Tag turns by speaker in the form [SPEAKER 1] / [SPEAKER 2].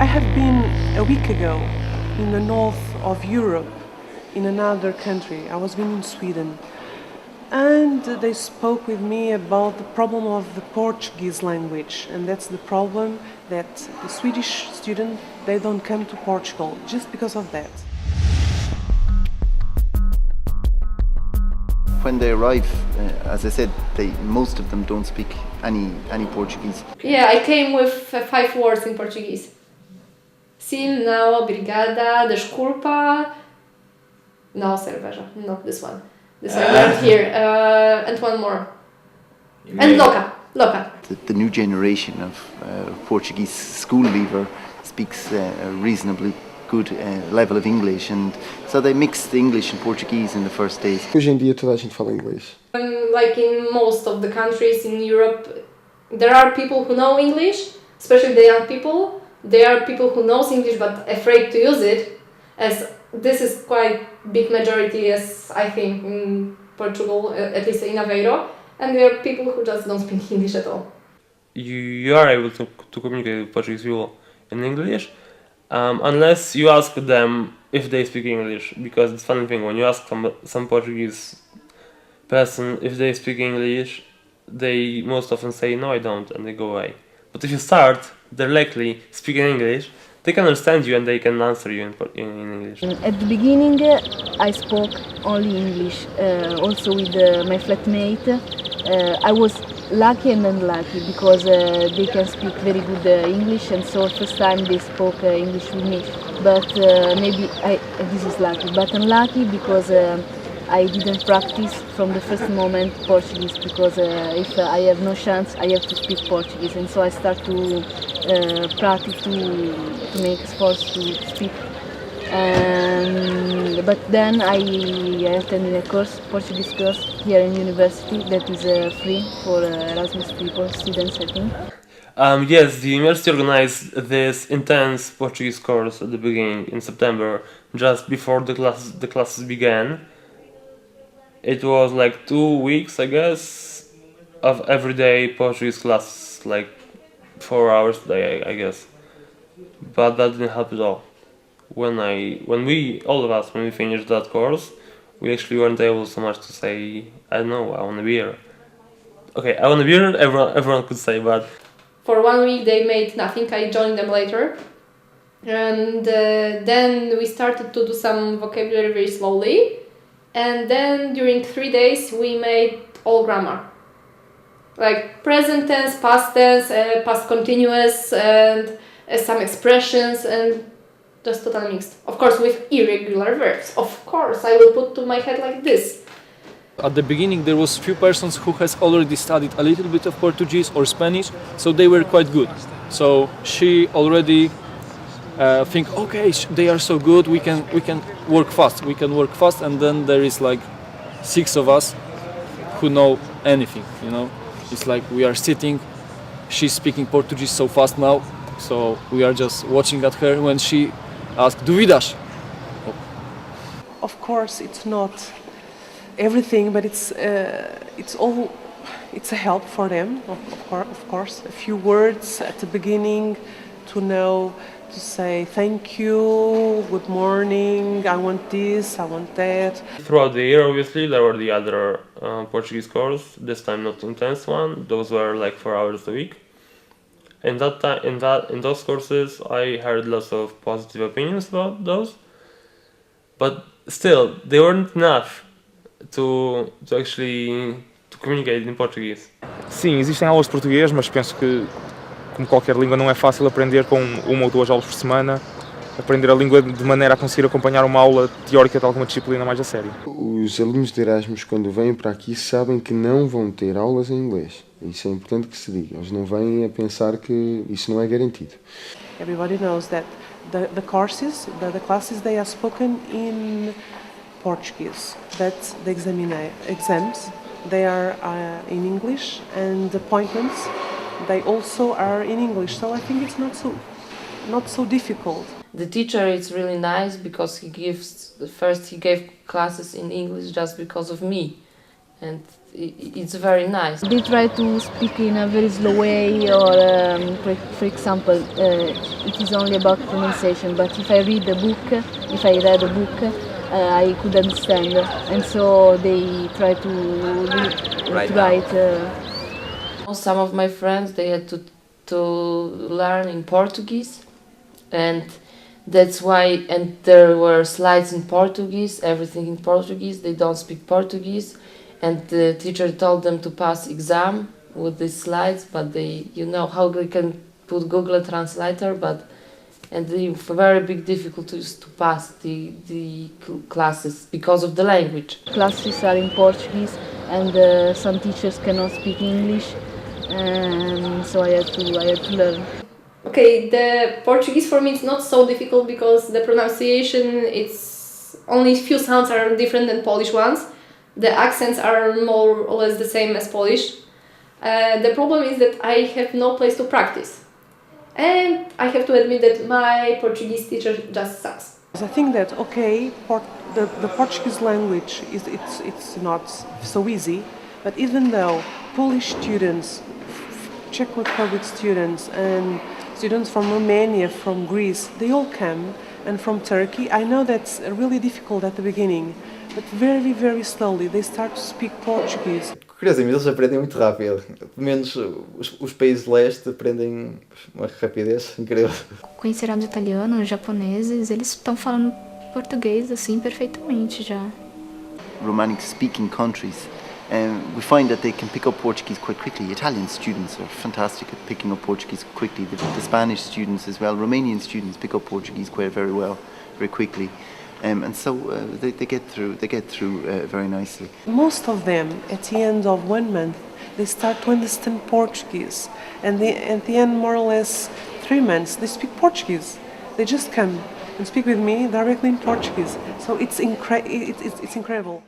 [SPEAKER 1] I have been a week ago in the north of Europe, in another country. I was in Sweden. And they spoke with me about the problem of the Portuguese language. And that's the problem that the Swedish students, they don't come to Portugal just because of that.
[SPEAKER 2] When they arrive, as I said, most of them don't speak any Portuguese.
[SPEAKER 3] Yeah, I came with 5 words in Portuguese. Sim, não, obrigada, desculpa. No, cerveja. No, this one. This I learned here. And one more. And loca. Loca.
[SPEAKER 2] The new generation of Portuguese school leaver speaks a reasonably good level of English, and so they mix the English and Portuguese in the first days.
[SPEAKER 4] Hoje em dia toda a gente fala inglês.
[SPEAKER 3] Like in most of the countries in Europe, there are people who know English, especially the young people. There are people who knows English but afraid to use it, as this is quite big majority, as I think in Portugal, at least in Aveiro, and there are people who just don't speak English at all.
[SPEAKER 5] You are able to communicate with Portuguese people in English, unless you ask them if they speak English, because it's funny thing, when you ask some Portuguese person if they speak English, they most often say no I don't, and they go away. But if you start directly speaking English, they can understand you and they can answer you in English.
[SPEAKER 6] At the beginning I spoke only English, also with my flatmate. I was lucky and unlucky because they can speak very good English, and so first time they spoke English with me. But maybe this is lucky, but unlucky because I didn't practice from the first moment Portuguese, because if I have no chance I have to speak Portuguese, and so I start to practice to make efforts to speak. But then I attended a course, Portuguese course here in university that is free for Erasmus people, students I think.
[SPEAKER 5] Yes, the university organized this intense Portuguese course at the beginning in September, just before the classes began. It was like 2 weeks, I guess, of everyday Portuguese classes, like 4 hours a day, I guess. But that didn't help at all. When all of us finished that course, we actually weren't able so much to say, I don't know, I want a beer. Okay, I want a beer, everyone could say, but...
[SPEAKER 3] For 1 week they made nothing, I joined them later. And then we started to do some vocabulary very slowly. And then during 3 days we made all grammar. Like present tense, past continuous, and some expressions, and just totally mixed. Of course with irregular verbs. Of course I will put to my head like this.
[SPEAKER 7] At the beginning there was few persons who has already studied a little bit of Portuguese or Spanish, so they were quite good. So she already think, okay, they are so good, we can work fast, and then there is like 6 of us who know anything, you know. It's like we are sitting, she's speaking Portuguese so fast now, so we are just watching at her when she asks, duvidas? Oh.
[SPEAKER 1] Of course it's not everything, but it's a help for them, of course. A few words at the beginning to know to say thank you, good morning, I want this, I want that.
[SPEAKER 5] Throughout the year, obviously, there were the other Portuguese courses, this time not intense one. Those were like 4 hours a week. In those courses, I heard lots of positive opinions about those, but still, they weren't enough to communicate in Portuguese.
[SPEAKER 8] Sim, existem aulas de português, mas penso que, como qualquer língua, não é fácil aprender com 1 ou 2 aulas por semana, aprender a língua de maneira a conseguir acompanhar uma aula teórica de alguma disciplina mais a sério.
[SPEAKER 4] Os alunos de Erasmus, quando vêm para aqui, sabem que não vão ter aulas em inglês. Isso é importante que se diga. Eles não vêm a pensar que isso não é garantido.
[SPEAKER 1] Everybody knows that the classes they are spoken in Portuguese, but the exams they are in English, and the appointments they also are in English. So I think it's not so difficult.
[SPEAKER 9] The teacher is really nice because he gave classes in English just because of me, and it's very nice.
[SPEAKER 6] They try to speak in a very slow way, or for example, it is only about pronunciation, but if I read a book, I could understand, and so they try to write.
[SPEAKER 9] Some of my friends, they had to learn in Portuguese, and that's why, and there were slides in Portuguese, everything in Portuguese. They don't speak Portuguese, and the teacher told them to pass exam with these slides, but they, you know how they can put Google Translator, and they very big difficulties to pass the classes because of the language.
[SPEAKER 6] Classes are in Portuguese, and some teachers cannot speak English, and so I had to learn.
[SPEAKER 3] Okay, the Portuguese for me is not so difficult because the pronunciation, it's only few sounds are different than Polish ones. The accents are more or less the same as Polish. The problem is that I have no place to practice. And I have to admit that my Portuguese teacher just sucks.
[SPEAKER 1] I think that, okay, the Portuguese language, it's not so easy, but even though Polish students, Czech Republic students, and students from Romania, from Greece, they all come, and from Turkey, I know that's really difficult at the beginning, but very, very slowly they start to speak Portuguese.
[SPEAKER 10] Curiosamente, eles aprendem muito rápido. Pelo menos os países de leste aprendem uma rapidez incrível.
[SPEAKER 11] Com ensinado italiano, japoneses, eles estão falando português assim perfeitamente já.
[SPEAKER 2] Romanic speaking countries, we find that they can pick up Portuguese quite quickly. Italian students are fantastic at picking up Portuguese quickly. The Spanish students as well, Romanian students pick up Portuguese quite very well, very quickly. And so they get through very nicely.
[SPEAKER 1] Most of them, at the end of 1 month, they start to understand Portuguese, and at the end, more or less 3 months, they speak Portuguese. They just come and speak with me directly in Portuguese. So it's incredible.